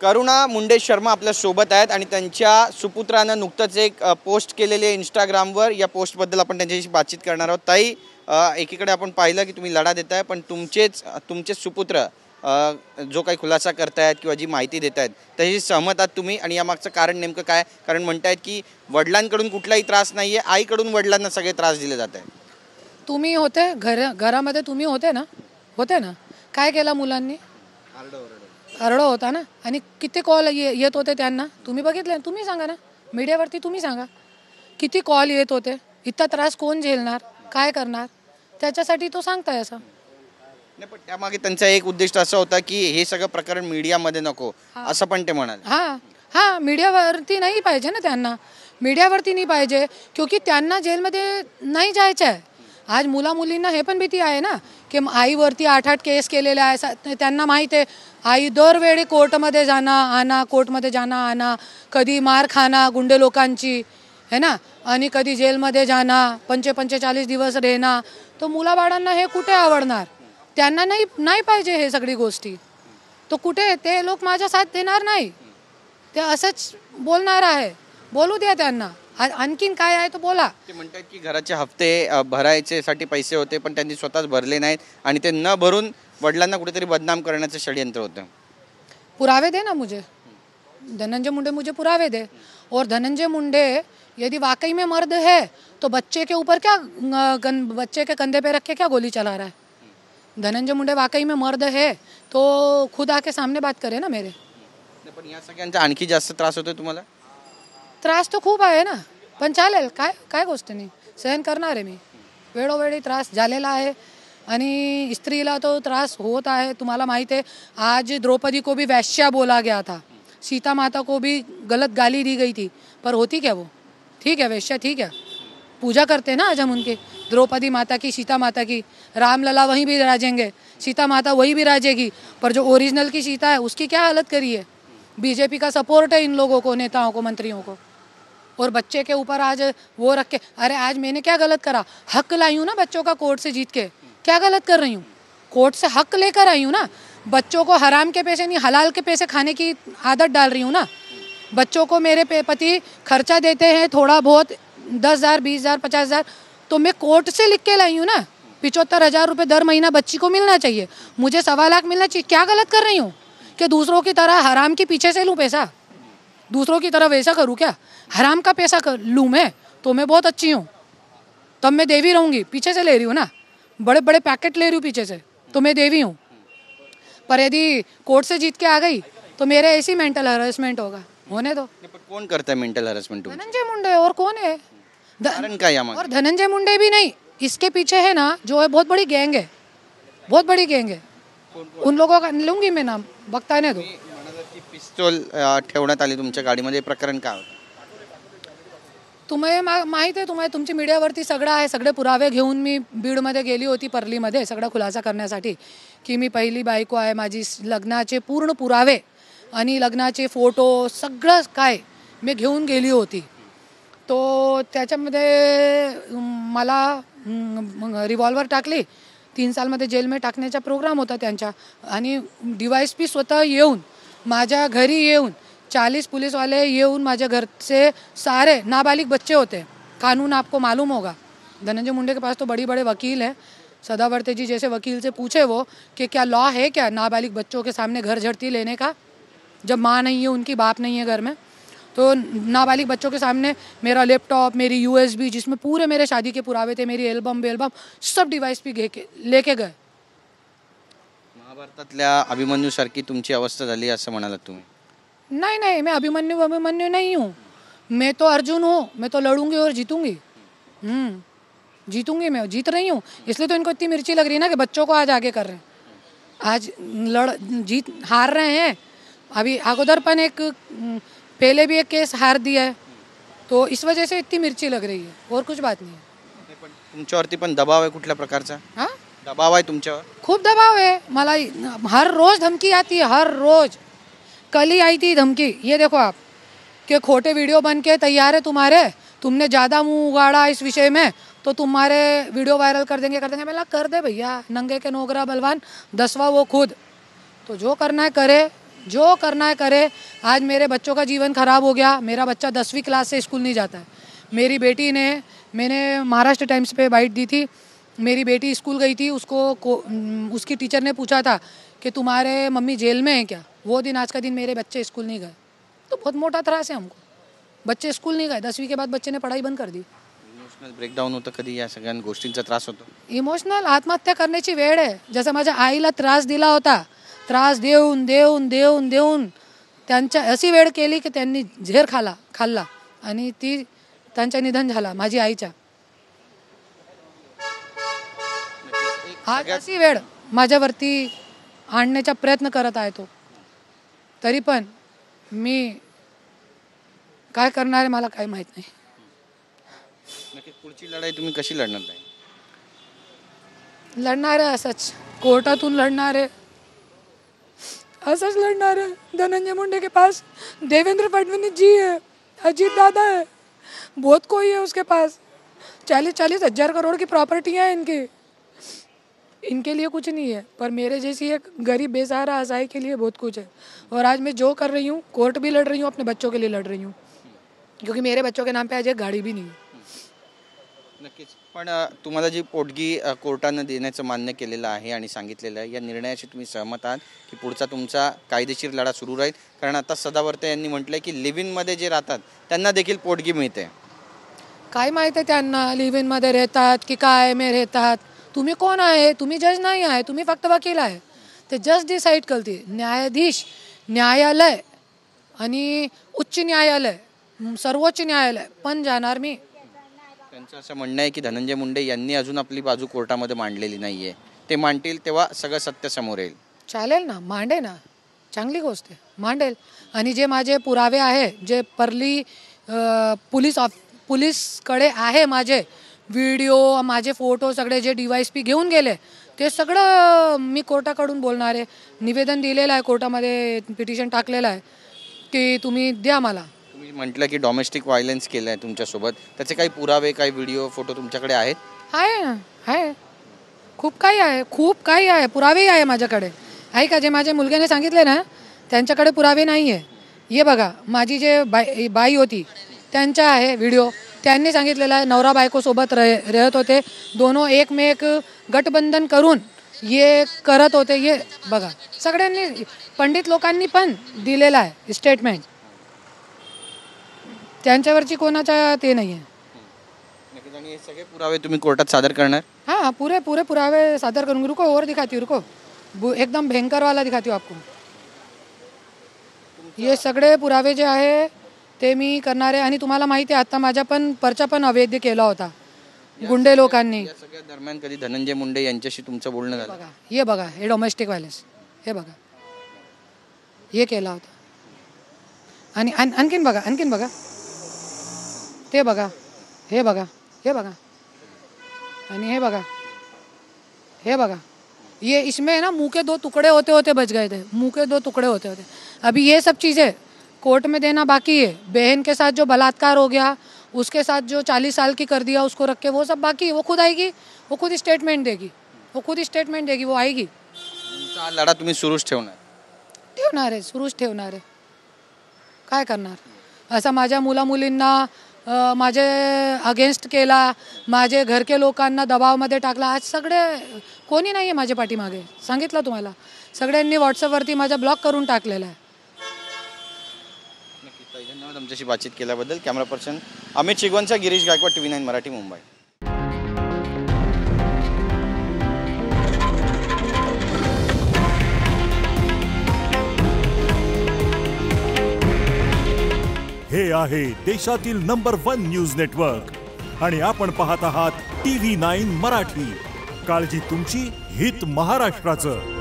करुणा मुंडे शर्मा आपल्या सोबत आहेत आणि त्यांच्या सुपुत्रानं नुकतंच एक पोस्ट केलेली आहे इंस्टाग्रामवर। या पोस्टबद्दल आपण त्यांच्याशी बातचीत करणार आहोत। ताई, एकीकडे आपण पाहिलं की तुम्ही लढा देताय, पण तुमचे सुपुत्र जो काही खुलासा करतायत किंवा जी माहिती देत आहेत त्याची सहमत आहात तुम्ही? आणि यामागचं कारण नेमकं काय? कारण म्हणतायत की वडिलांकडून कुठलाही त्रास नाहीये, आईकडून वडिलांना सगळे त्रास दिले जात आहेत। तुम्ही होते घरामध्ये, तुम्ही होते ना, काय केलं मुलांनी? आरडा होता ना। आणि किती कॉल येत होते त्यांना, तुम्ही बघितले? तुम्ही सांगा ना, मीडियावरती तुम्ही सांगा किती कॉल येत होते। इतका त्रास कोण झेलणार, काय करणार? त्याच्यासाठी तो सांगताय असं। नाही, पण त्यामागे त्यांचा एक उद्दिष्ट असं होता की हे सगळं प्रकरण मीडियामध्ये नको, असं पण ते म्हणाले। हां मीडियावरती नाही पाहिजे ना, त्यांना मीडियावरती नाही पाहिजे, क्योंकि त्यांना जेलमध्ये नाही जायचं आहे। आज मुलींना हे पण भीती आहे ना की आईवरती 8 केस केलेले आहे। त्यांना माहीत आहे आई दरवेळी कोर्टमध्ये जाणं आना, कधी मार खाना गुंडे लोकांची है ना, आणि कधी जेलमध्ये जाणं, 45 दिवस राहणं। तो मुलाबाळांना हे कुठे आवडणार? त्यांना नाही पाहिजे हे सगळी गोष्टी। तो कुठे ते लोक माझा साथ देणार नाही, ते असंच बोलणार आहे। बोलू द्या त्यांना, आणखीन काय आहे तो बोला। ते म्हणतात की घराचे हप्ते भरायचे पैसे होते, पण त्यांनी स्वतःच भरले नाहीत आणि ते न भरून वडिलांना कुठेतरी बदनाम करण्याचं षडयंत्र होतं। पुरावे दे ना मुझे, धनंजय मुंडे मुझे पुरावे दे। और धनंजय मुंडे यदि वाकई में मर्द है तो बच्चे के कंधे पे रख के क्या गोली चला रहा है? धनंजय मुंडे वाकई में मर्द है तो खुद आके सामने बात करे ना मेरे। पण या सगळ्यांचा आणखी जास्त त्रास होतोय तुम्हाला? त्रास तो खूप आहे ना, पण चालेल, काय गोष्ट नाही, सहन करणार आहे मी। वेळोवेळी त्रास झालेला आहे आणि स्त्रीला तो त्रास होत आहे। तुम्हाला माहिती है आज द्रौपदी को भी वैश्या बोला गया था, सीता माता को भी गलत गाली दी गई थी, पर होती क्या वो? ठीक है, वैश्या ठीक है, पूजा करते हैं ना आज हम उनके, द्रौपदी माता की, सीता माता की। रामलला वहीं भी राजेंगे, सीता माता वही भी राजेगी, पर जो ओरिजिनल की सीता है उसकी क्या हालत करी है? बीजेपी का सपोर्ट है इन लोगों को, नेताओं को, मंत्रियों को। और बच्चे के ऊपर आज वो रख के, अरे आज मैंने क्या गलत करा? हक लाई हूँ ना बच्चों का कोर्ट से जीत के, क्या गलत कर रही हूँ? कोर्ट से हक लेकर आई हूँ ना। बच्चों को हराम के पैसे नहीं, हलाल के पैसे खाने की आदत डाल रही हूँ ना। बच्चों को मेरे पति खर्चा देते हैं थोड़ा बहुत, 10,000, 20,000, 50,000, तो मैं कोर्ट से लिख के लाई हूँ ना। 75,000 रुपये दर महीना बच्ची को मिलना चाहिए, मुझे 1.25 लाख मिलना चाहिए। क्या गलत कर रही हूँ कि दूसरों की तरह हराम के पीछे से लूँ पैसा? दूसरों की तरह वैसा करूँ क्या? हराम का पैसा लूँ मैं तो मैं बहुत अच्छी हूँ, तब मैं देवी रहूँगी। पीछे से ले रही हूँ ना, बड़े बड़े पैकेट ले रही हूँ पीछे से, तो मैं देवी हूँ। पर यदि कोर्ट से जीत के आ गई तो मेरे ऐसी मेंटल हरासमेंट होगा, होने दो। कौन करता है मेंटल हरासमेंट? धनंजय मुंडे, और कौन है? कारण क्या है? और धनंजय मुंडे भी नहीं, इसके पीछे है ना जो है बहुत बड़ी गैंग है, बहुत बड़ी गैंग है। उन लोगों का लूंगी मैं नाम, बघताने दो। पिस्तूल ठेवण्यात आली तुमच्या गाडीमध्ये, प्रकरण काय होतं? तुम्हाला माहिती आहे, तुमची मीडियावरती सगळं आहे, सगळे पुरावे घेऊन मी बीडमध्ये गेली होती, परलीमध्ये सगळा खुलासा करण्यासाठी की मी पहिली बायको आहे, माझी लग्नाचे पूर्ण पुरावे आणि लग्नाचे फोटो सगळं काय मी घेऊन गेली होती। तो त्याच्यामध्ये मला रिव्हॉल्वर टाकली, 3 सालमध्ये जेलमध्ये टाकण्याचा प्रोग्राम होता त्यांचा। आणि DYSP स्वतः येऊन माझ्या घरी येऊन, 40 पुलिस वाले येऊन माझे घर से, सारे नाबालिग बच्चे होते। कानून आपको मालूम होगा, धनंजय मुंडे के पास तो बड़ी बड़े वकील हैं। सदावर्ते जी जैसे वकील से पूछे वो कि क्या लॉ है क्या नाबालिग बच्चों के सामने घर झड़ती लेने का, जब माँ नहीं है उनकी, बाप नहीं है घर में, तो नाबालिग बच्चों के सामने मेरा लैपटॉप, मेरी USB जिसमें पूरे मेरे शादी के पुरावे थे, मेरी एल्बम सब DYSP लेके गए। महाभारतातल्या अभिमन्यूसारखी तुमची अवस्था झाली असं म्हणालात तुम्ही? नहीं, मैं अभिमन्यु नहीं हूँ, मैं तो अर्जुन हूँ, मैं तो लड़ूंगी और जीतूंगी। जीतूंगी, मैं जीत रही हूँ, इसलिए तो इनको इतनी मिर्ची लग रही है ना कि बच्चों को आज आगे कर रहे हैं। आज हार रहे हैं। अभी अगोदर पण पहले भी एक केस हार दिया है, तो इस वजह से इतनी मिर्ची लग रही है, और कुछ बात नहीं है। तुमच्यावरती पण दबाव आहे कुठल्या प्रकारचा? हाँ, दबाव आहे तुमच्यावर? खूब दबाव है, मला हर रोज धमकी आती है, हर रोज। कल ही आई थी धमकी, ये देखो आप, कि खोटे वीडियो बन के तैयार है तुम्हारे, तुमने ज़्यादा मुंह उगाड़ा इस विषय में तो तुम्हारे वीडियो वायरल कर देंगे। मैं कर दे भैया, नंगे के नोगरा बलवान, 10वां वो खुद, तो जो करना है करे, जो करना है करे। आज मेरे बच्चों का जीवन खराब हो गया, मेरा बच्चा 10वीं क्लास से स्कूल नहीं जाता है। मेरी बेटी ने, मैंने महाराष्ट्र टाइम्स पे बाइट दी थी, मेरी बेटी स्कूल गई थी, उसकी टीचर ने पूछा था कि तुम्हारे मम्मी जेल में हैं क्या। वो दिन आज का दिन मेरे बच्चे स्कूल नहीं गए, तो बहुत मोठा त्रास है हमको। बच्चे स्कूल नहीं गए, 10वीं के बाद बच्चे ने पढ़ाई बंद कर दी। इमोशनल ब्रेकडाऊन होतं कधी या सगळ्या गोष्टींचा त्रास होतो? इमोशनल आत्महत्या करण्याची वेळ आहे। जसं माझ्या आईला त्रास दिला होता, त्रास देऊन देऊन देऊन देऊन त्यांच्या अशी वेळ केली की त्यांनी झेर खाल्ला आणि त्यांचं निधन झालं माझी आईच्या। आज अशी वेळ माझ्यावरती आणण्याचा प्रयत्न करत आहे तो, तरी पण मी काय करणार आहे मला काही माहित नाही। नक्कीच पुढची लढाई तुम्ही कशी लढणार नाही? लढणार आहे असंच, कोर्टातून लढणार आहे, असंच लड़ना है। धनंजय मुंडे के पास देवेंद्र फडणवीस जी है, अजीत दादा है, बहुत कोई है उसके पास। 40-40 हजार करोड़ की प्रॉपर्टियाँ हैं इनके लिए कुछ नहीं है, पर मेरे जैसी एक गरीब बेसहारा असहाय के लिए बहुत कुछ है। और आज मैं जो कर रही हूँ, कोर्ट भी लड़ रही हूँ, अपने बच्चों के लिए लड़ रही हूँ, क्योंकि मेरे बच्चों के नाम पे आज एक गाड़ी भी नहीं है। नक्कीच, पण तुम्हाला जी पोटगी कोर्टानं देण्याचं मान्य केलेलं आहे आणि सांगितलेलं आहे, या निर्णयाशी तुम्ही सहमत आहात की पुढचा तुमचा कायदेशीर लढा सुरू राहील? कारण आता सदावर्ते यांनी म्हटलंय की लिव्ह इन मध्ये जे राहतात त्यांना देखील पोटगी मिळते। काय माहिती आहे त्यांना लिव्ह इन मध्ये राहतात की काय में राहतात? तुम्ही कोण आहे? तुम्ही जज नाही आहे, तुम्ही फक्त वकील आहे। ते जज डिसाईड करते, न्यायाधीश, न्यायालय आणि उच्च न्यायालय, सर्वोच्च न्यायालय पण जाणार मी। त्यांचं असं म्हणणं आहे की धनंजय मुंडे यांनी अजून आपली बाजू कोर्टामध्ये मांडलेली नाहीये, ते मांडतील तेव्हा सगळं सत्य समोर येईल। चालेल ना, मांडे ना, चांगली गोष्ट आहे, मांडेल। आणि जे माझे पुरावे आहे, जे परली पोलीसकडे आहे, माझे व्हिडिओ, माझे फोटो सगळे जे DYSP घेऊन गेले, ते सगळं मी कोर्टाकडून बोलणार आहे। निवेदन दिलेलं आहे, कोर्टामध्ये पिटिशन टाकलेलं आहे की तुम्ही द्या मला। तुम्ही म्हटलं की डोमेस्टिक व्हायलन्स केलं आहे तुमच्यासोबत, त्याचे काही पुरावे, काही व्हिडिओ, फोटो तुमच्याकडे आहेत? आहे ना, आहे, खूप काही आहे, खूप काही आहे, पुरावेही आहे माझ्याकडे। आहे का, जे माझ्या मुलग्याने सांगितले ना, त्यांच्याकडे पुरावे नाही आहे। हे बघा, माझी जे बाई होती त्यांचा आहे व्हिडिओ, त्यांनी सांगितलेलं आहे नवरा बायको सोबत रहत होते, दोनों एक में एक गठबंधन करून ये करत होते। ये बघा, सगळ्यांनी, पंडित लोकांनी पण दिलेला आहे स्टेटमेंट, त्यांच्यावरची कोणाचा ते नाही आहे। नक्कीच, आणि हे सगळे पुरावे तुम्ही कोर्टात सादर करणार? हाँ, पूरे पुरावे सादर करूँगी। रुको और दिखाती हूँ, रुको, एकदम भयंकर वाला दिखाती हूँ आपको। ये सगळे पुरावे जे आहे ते मी करणार आहे। आणि तुम्हाला माहिती आहे, आता माझा पण पर्चा पण अवैध केला होता गुंडे लोकांनी। या सगळ्या दरम्यान कधी धनंजय मुंडे यांच्याशी तुमचं बोलणं झालं? बघा, हे बघा, हे डोमेस्टिक व्हायलन्स, हे बघा, हे केला होता। आणि आणखीन बघा, आणखीन बघा, ते बघा, हे बघा, हे बघा, आणि हे बघा, हे बघा, ये इसमें ना मुंह के 2 टुकड़े होते होते बच गए थे, मुंह के 2 टुकड़े होते होते। अभी ये सब चीज़ें कोर्ट में देना बाकी है। बहन के साथ जो बलात्कार हो गया, उसके साथ जो 40 साल की कर दिया उसको रख के, वो सब बाकी है। वो खुद आएगी, वो खुद स्टेटमेंट देगी, वो आएगी। तुमचा लढा तुम्ही सुरूच ठेवणार आहे, सुरूच ठेवणार आहे। काय करणार? असं माझ्या मुलींना माझे अगेन्स्ट केला, माझे घरके लोकांना दबावामध्ये टाकला। आज सगळे कोणी नाही आहे माझ्या पाठीमागे, सांगितलं तुम्हाला, सगळ्यांनी व्हॉट्सअपवरती माझा ब्लॉक करून टाकलेला आहे। धन्यवाद आमच्याशी बातचीत केल्याबद्दल। कॅमेरा पर्सन अमित शिगवणचा, गिरीश गायकवाड, TV9 मराठी, मुंबई। हे आहे देशातील नंबर 1 न्यूज नेटवर्क आणि आपण पाहत आहात TV9 मराठी। काळजी तुमची, हित महाराष्ट्राचं।